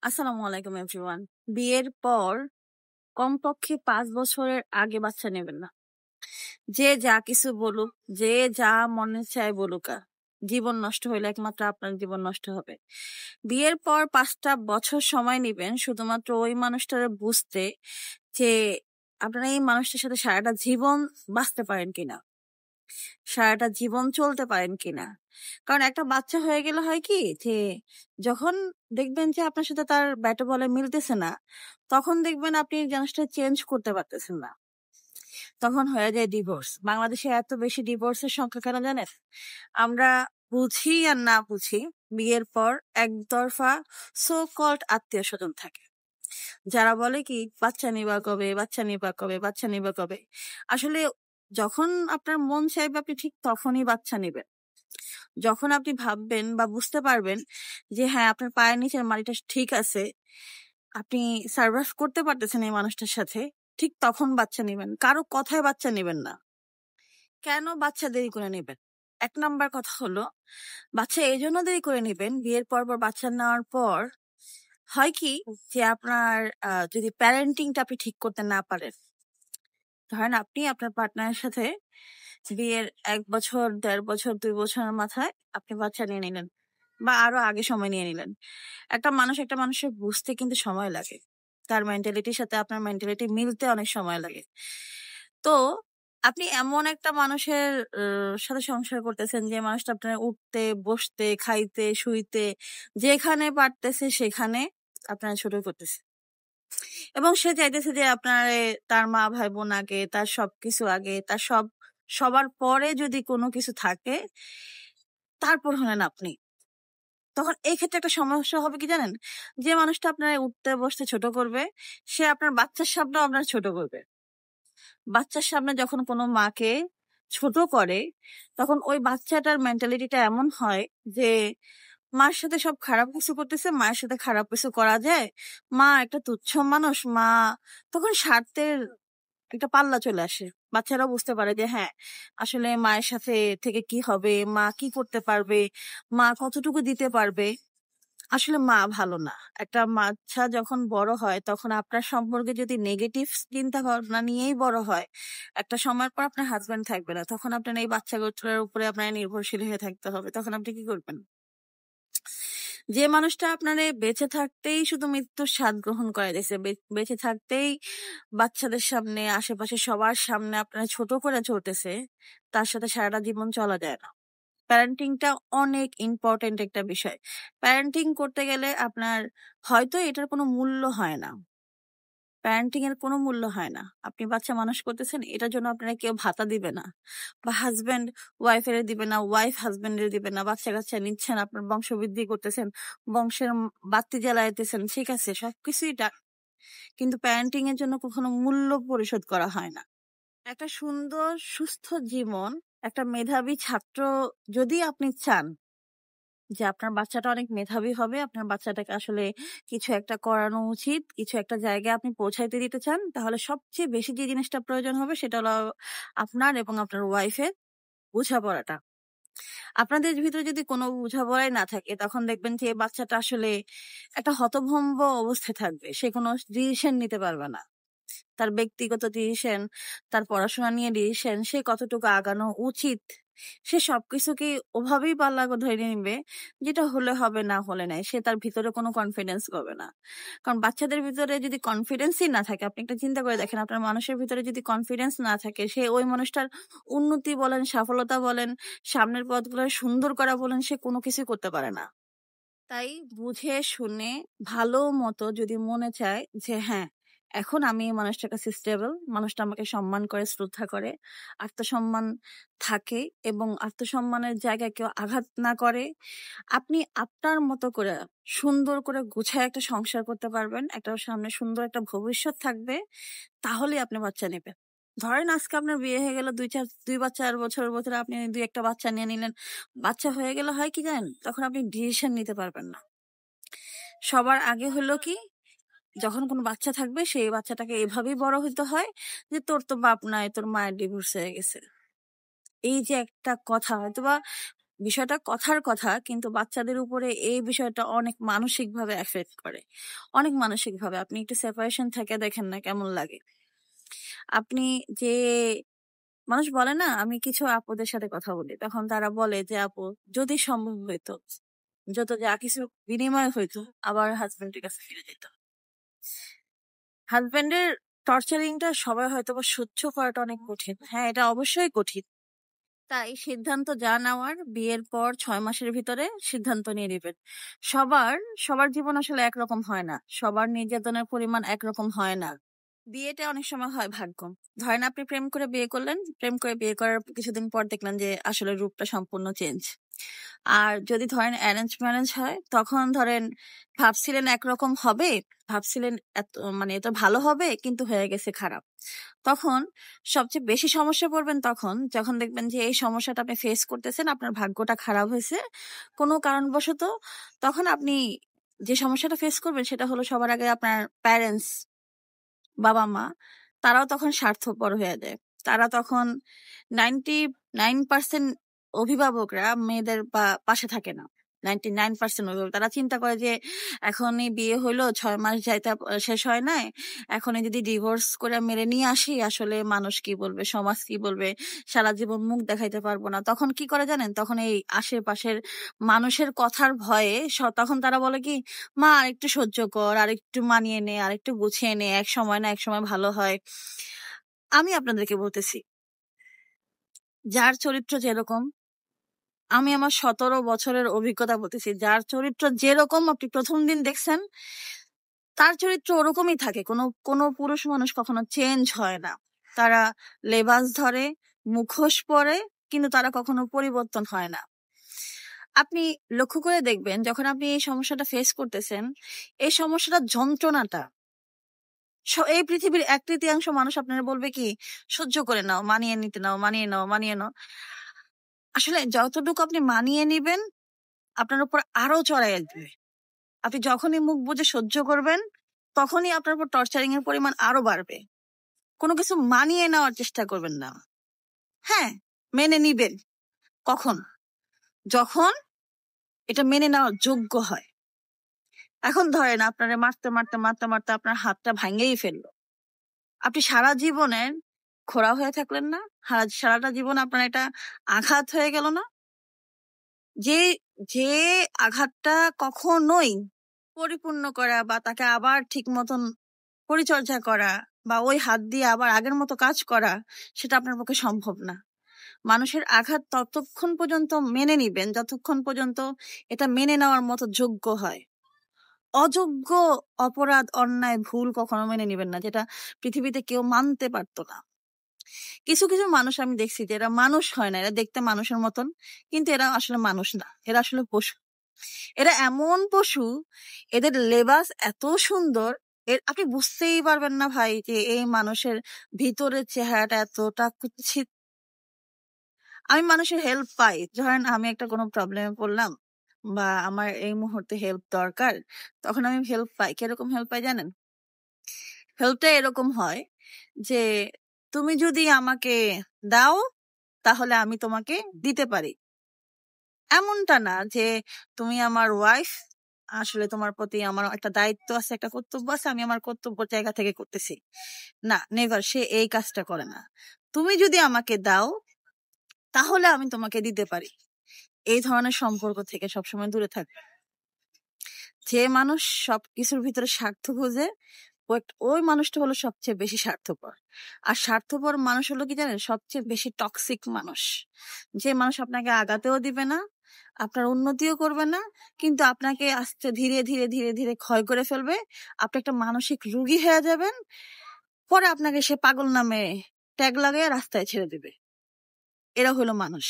আসসালামু আলাইকুম এভরিওয়ান। বিয়ের পর কমপক্ষে ৫ বছরের আগে বাচ্চা নেবেন না। যে যা কিছু বলুক, যে যা মনে চায় বলুক, জীবন নষ্ট হইলে একমাত্র আপনার জীবন নষ্ট হবে। বিয়ের পর ৫টা বছর সময় নিবেন শুধুমাত্র ওই মানুষটারে বুঝতে যে আপনারা এই মানুষটার সাথে সারাটা জীবন বাঁচতে পারেন কিনা, সারাটা জীবন চলতে পারেন কিনা। কারণ একটা বাচ্চা হয়ে গেলে হয় কি যে যখন দেখবেন যে আপনার সাথে তার ব্যাটে বলে মিলতেছে না, তখন দেখবেন আপনি জিনিসটা চেঞ্জ করতে পারতেছেন না, তখন হয়ে যায় ডিভোর্স। বাংলাদেশে এত বেশি ডিভোর্সের সংখ্যা কেন জানেন? আমরা বুঝি আর না বুঝি বিয়ের পর একতরফা সো কল্ড আত্মীয় স্বজন থাকে, যারা বলে কি বাচ্চা নিবা কবে, বাচ্চা নিবা কবে, বাচ্চা নিবা কবে। আসলে যখন আপনার মন চাইবে আপনি ঠিক তখনই বাচ্চা নিবেন। যখন আপনি ভাববেন বা বুঝতে পারবেন যে হ্যাঁ আপনার পায়ের নিচের মাটিটা ঠিক আছে, আপনি সার্ভাইভ করতে পারতেছেন এই মানুষটার সাথে, ঠিক তখন বাচ্চা নিবেন। কারো কথায় বাচ্চা নিবেন না। কেন বাচ্চা দেরি করে নেবেন? ১ নাম্বার কথা হলো, বাচ্চা এই জন্য দেরি করে নিবেন, বিয়ের পর বাচ্চা নেওয়ার পর হয় কি যে আপনার যদি প্যারেন্টিংটা আপনি ঠিক করতে না পারেন, ধরেন আপনি আপনার পার্টনারের সাথে বিয়ের ১ বছর, ১.৫ বছর, ২ বছরের মাথায় আপনি বাচ্চা নিয়ে নিলেন বা আরো আগে সময় নিয়ে নিলেন। একটা মানুষের বুঝতে কিন্তু সময় লাগে। তার মেন্টালিটির সাথে আপনার মেন্টালিটি মিলতে অনেক সময় লাগে। তো আপনি এমন একটা মানুষের সাথে সংসার করতেছেন যে মানুষটা আপনার উঠতে, বসতে, খাইতে, শুইতে যেখানে পারতেছে সেখানে আপনার ছোট করতেছে। এবং সে চাইতেছে যে আপনারে তার মা ভাই বোন আগে, তার সবকিছু আগে, তার সবার পরে যদি কোনো কিছু থাকে তারপর হলেন আপনি। তখন এই ক্ষেত্রে একটা সমস্যা হবে কি জানেন? যে মানুষটা আপনার উঠতে বসতে ছোট করবে, সে আপনার বাচ্চার সামনেও আপনার ছোট করবে। বাচ্চার সামনে যখন কোনো মাকে ছোট করে, তখন ওই বাচ্চাটার মেন্টালিটিটা এমন হয় যে মার সাথে সব খারাপ কিছু করতেছে, মায়ের সাথে খারাপ কিছু করা যায়। মা একটা তুচ্ছ মানুষ, মা তখন স্বার্থের একটা পাল্লা চলে আসে। বাচ্চারাও বুঝতে পারে যে হ্যাঁ, আসলে মায়ের সাথে থেকে কি হবে, মা কি করতে পারবে, মা কতটুকু দিতে পারবে। আসলে মা ভালো না। একটা বাচ্চা যখন বড় হয় তখন আপনার সম্পর্কে যদি নেগেটিভ চিন্তা ভাবনা নিয়েই বড় হয়, একটা সময়ের পর আপনার হাজবেন্ড থাকবে না। তখন আপনার এই বাচ্চাগুলোর উপরে আপনার নির্ভরশীল হয়ে থাকতে হবে। তখন আপনি কি করবেন? যে মানুষটা আপনারে বেঁচে থাকতেই শুধু মৃত্যুর স্বাদ গ্রহণ করায় দিয়েছে, বেঁচে থাকতেই বাচ্চাদের সামনে, আশেপাশে সবার সামনে আপনারা ছোট করে চলতেছে, তার সাথে সারাটা জীবন চলা যায় না। প্যারেন্টিংটা অনেক ইম্পর্টেন্ট একটা বিষয়। প্যারেন্টিং করতে গেলে আপনার হয়তো এটার কোনো মূল্য হয় না। প্যারেন্টিং এর কোনো মূল্য হয় না। আপনি বাচ্চা মানুষ করতেছেন, এটার জন্য আপনারা কেউ ভাতা দিবে না। বা হাসব্যান্ড ওয়াইফের দিবে না, ওয়াইফ হাসব্যান্ডের দিবে না। বাচ্চা-কাচ্চা নিচ্ছেন, আপনার বংশবৃদ্ধি করতেছেন, বংশের বাতি জ্বালাইতেছেন, ঠিক আছে, সবকিছুই কিন্তু প্যারেন্টিং এর জন্য কখনো মূল্য পরিশোধ করা হয় না। একটা সুন্দর সুস্থ জীবন, একটা মেধাবী ছাত্র যদি আপনি চান যে আপনার বাচ্চাটা অনেক মেধাবী হবে, আপনার বাচ্চাটাকে আসলে কিছু একটা করানো উচিত, কিছু একটা জায়গায় আপনি পৌঁছাইতে দিতে চান, তাহলে সবচেয়ে বেশি যে জিনিসটা প্রয়োজন হবে সেটা হলো আপনার এবং আপনার ওয়াইফের বোঝাপড়াটা। আপনাদের ভিতরে যদি কোনো বোঝাপড়াই না থাকে, তখন দেখবেন যে এই বাচ্চাটা আসলে একটা হতভম্ব অবস্থায় থাকবে। সে কোনো ডিসিশন নিতে পারবে না। তার ব্যক্তিগত ডিসিশন, তার পড়াশোনা নিয়ে ডিসিশন, সে কতটুকু আগানো উচিত, সে সবকিছুকে ওভাবেই পাল্লা ধরে নিবে, যেটা হলে হবে, না হলে নাই। সে তার ভিতরে কোনো কনফিডেন্স করবে না। কারণ বাচ্চাদের ভিতরে যদি কনফিডেন্সই না থাকে, আপনি একটা চিন্তা করে দেখেন, আপনার মানুষের ভিতরে যদি কনফিডেন্স না থাকে, সে ওই মানুষটার উন্নতি বলেন, সফলতা বলেন, সামনের পথগুলো সুন্দর করা বলেন, সে কোনো কিছুই করতে পারে না। তাই বুঝে শুনে ভালো মতো যদি মনে চায় যে হ্যাঁ, এখন আমি এই মানুষটার কাছে স্টেবল, মানুষটা আমাকে সম্মান করে, শ্রদ্ধা করে, আত্মসম্মান থাকে এবং আত্মসম্মানের জায়গায় কেউ আঘাত না করে, আপনি আপনার মতো করে সুন্দর করে গুছায় একটা সংসার করতে পারবেন, একটা সামনে সুন্দর একটা ভবিষ্যৎ থাকবে, তাহলে আপনি বাচ্চা নেবেন। ধরেন আজকে আপনার বিয়ে হয়ে গেল, ২ বা ৪ বছরের ভিতরে আপনি ২-১টা বাচ্চা নিয়ে নিলেন। বাচ্চা হয়ে গেলে হয় কি জানেন? তখন আপনি ডিসিশন নিতে পারবেন না। সবার আগে হলো কি, যখন কোনো বাচ্চা থাকবে সেই বাচ্চাটাকে এভাবেই বড় হইতে হয় যে তোর তো বাপ নাই, তোর মায়ের ডিভোর্স হয়ে গেছে। এই যে একটা কথা, হয়তোবা বিষয়টা কথার কথা, কিন্তু বাচ্চাদের উপরে এই বিষয়টা অনেক মানসিকভাবে এফেক্ট করে, অনেক মানসিকভাবে। আপনি একটু সেপারেশন থেকে দেখেন না কেমন লাগে। আপনি যে মানুষ বলে না, আমি কিছু আপুদের সাথে কথা বলি, তখন তারা বলে যে আপু যদি সম্ভব হইতো, যত যা কিছু বিনিময় হইতো, আবার হাজবেন্ডের কাছে ফিরে যেত। হাজবেন্ডের টর্চারিংটা সবাই হয়তো বা সহ্য করাটা অনেক কঠিন, হ্যাঁ এটা অবশ্যই কঠিন। তাই সিদ্ধান্ত যা নেওয়ার বিয়ের পর 6 মাসের ভিতরে সিদ্ধান্ত নিয়ে নেবেন। সবার জীবন আসলে একরকম হয় না, সবার নির্যাতনের পরিমাণ একরকম হয় না। বিয়েটা অনেক সময় হয় ভাগ্য। ধরেন আপনি প্রেম করে বিয়ে করলেন, প্রেম করে বিয়ে করার কিছুদিন পর দেখলেন যে আসলে রূপটা সম্পূর্ণ চেঞ্জ। আর যদি ধরেন অ্যারেঞ্জ ম্যারেজ হয়, তখন ধরেন ভাবছিলেন একরকম হবে, ভাবছিলেন এত ভালো হবে, কিন্তু হয়ে গেছে খারাপ। তখন সবচেয়ে বেশি সমস্যা পড়বেন তখন যখন দেখবেন যে এই সমস্যাটা আপনি ফেস করতেছেন, আপনার ভাগ্যটা খারাপ হয়েছে কোনো কারণবশত। তখন আপনি যে সমস্যাটা ফেস করবেন সেটা হলো, সবার আগে আপনার প্যারেন্টস, বাবা মা, তারাও তখন স্বার্থপর হয়ে যায়। তারা তখন 99% অভিভাবকরা মেয়েদের পাশে থাকে না। 99% অভিভাবক তারা চিন্তা করে যে এখনই বিয়ে হইলো, 6 মাস যাইতে শেষ হয় নাই, এখনই যদি ডিভোর্স করে মেরে নিয়ে আসি, আসলে মানুষ কি বলবে, সমাজ কি বলবে, সারা জীবন মুখ দেখাইতে পারবো না। তখন কি করে জানেন, তখন এই আশেপাশের মানুষের কথার ভয়ে তখন তারা বলে কি, মা আর একটু সহ্য কর, আর একটু মানিয়ে নে, আর একটু গুছিয়ে নে, এক সময় না এক সময় ভালো হয়। আমি আপনাদেরকে বলতেছি, যার চরিত্র যেরকম, আমি আমার 17 বছরের অভিজ্ঞতা বলতেছি, যার চরিত্র যেরকম আপনি প্রথম দিন দেখছেন, তার চরিত্র ওরকমই থাকে। কোনো পুরুষ মানুষ কখনো চেঞ্জ হয় না। তারা লেবাস ধরে, মুখোশ পরে, কিন্তু তারা কখনো পরিবর্তন হয় না। আপনি লক্ষ্য করে দেখবেন, যখন আপনি এই সমস্যাটা ফেস করতেছেন, এই সমস্যাটা যন্ত্রণাটা এই পৃথিবীর 1/3 মানুষ আপনারা বলবে কি, সহ্য করে নাও, মানিয়ে নিতে নাও, মানিয়ে নাও, মানিয়ে নাও। আসলে যতটুকু আপনি মানিয়ে নিবেন, আপনার উপর আরো চড়াই আসবে। আপনি যখনই মুখ বুজে সহ্য করবেন, তখনই আপনার উপর টর্চারিং এর পরিমাণ আরো বাড়বে। কোনো কিছু মানিয়ে নেওয়ার চেষ্টা করবেন না। হ্যাঁ, মেনে নিবেন কখন, যখন এটা মেনে নেওয়ার যোগ্য হয়। এখন ধরেন আপনারা মারতে মারতে মারতে মারতে আপনার হাতটা ভাঙেই ফেললো, আপনি সারা জীবনের খোড়া হয়ে থাকলেন না? সারাটা জীবন আপনার এটা আঘাত হয়ে গেল না? যে যে আঘাতটা কখনোই পরিপূর্ণ করা বা তাকে আবার ঠিক মতন পরিচর্যা করা বা ওই হাত দিয়ে আবার আগের মতো কাজ করা, সেটা আপনার পক্ষে সম্ভব না। মানুষের আঘাত ততক্ষণ পর্যন্ত মেনে নিবেন যতক্ষণ পর্যন্ত এটা মেনে নেওয়ার মতো যোগ্য হয়। অযোগ্য অপরাধ, অন্যায়, ভুল কখনো মেনে নিবেন না, যেটা পৃথিবীতে কেউ মানতে পারতো না। কিছু কিছু মানুষ আমি দেখছি যে এরা মানুষ হয় না, এরা দেখতে মানুষের মতন, কিন্তু এরা আসলে মানুষ না, এরা আসলে পশু। এরা এমন পশু, এদের লেবাস এত সুন্দর, আপনি বুঝতেই পারবেন না ভাই যে এই মানুষের ভিতরের চেহারাটা এতটা কুৎসিত। আমি মানুষের হেল্প পাই, ধরেন আমি একটা কোনো প্রবলেমে পড়লাম বা আমার এই মুহূর্তে হেল্প দরকার, তখন আমি হেল্প পাই। কিরকম হেল্প পাই জানেন? হেল্পটা এরকম হয় যে তুমি যদি আমাকে দাও, তাহলে আমি তোমাকে দিতে পারি। এমনটা না যে তুমি আমার ওয়াইফ, আসলে তোমার প্রতি আমার একটা দায়িত্ব আছে, একটা কর্তব্য আছে, আমি আমার কর্তব্য জায়গা থেকে করতেছি। না, নেভার, সে এই কাজটা করে না। তুমি যদি আমাকে দাও, তাহলে আমি তোমাকে দিতে পারি। এই ধরনের সম্পর্ক থেকে সবসময় দূরে থাকবে। যে মানুষ সবকিছুর ভিতরে স্বার্থ খুঁজে, ওই মানুষটা হলো সবচেয়ে বেশি স্বার্থপর। আর স্বার্থপর মানুষ হলো কি জানেন, সবচেয়ে বেশি টক্সিক মানুষ। যে মানুষ আপনাকে আগাতেও দিবে না, আপনার উন্নতিও করবে না, কিন্তু আপনাকে আস্তে ধীরে ধীরে ধীরে ধীরে ক্ষয় করে ফেলবে। আপনি একটা মানসিক রোগী হয়ে যাবেন, পরে আপনাকে সে পাগল নামে ট্যাগ লাগিয়ে রাস্তায় ছেড়ে দিবে। এরা হলো মানুষ।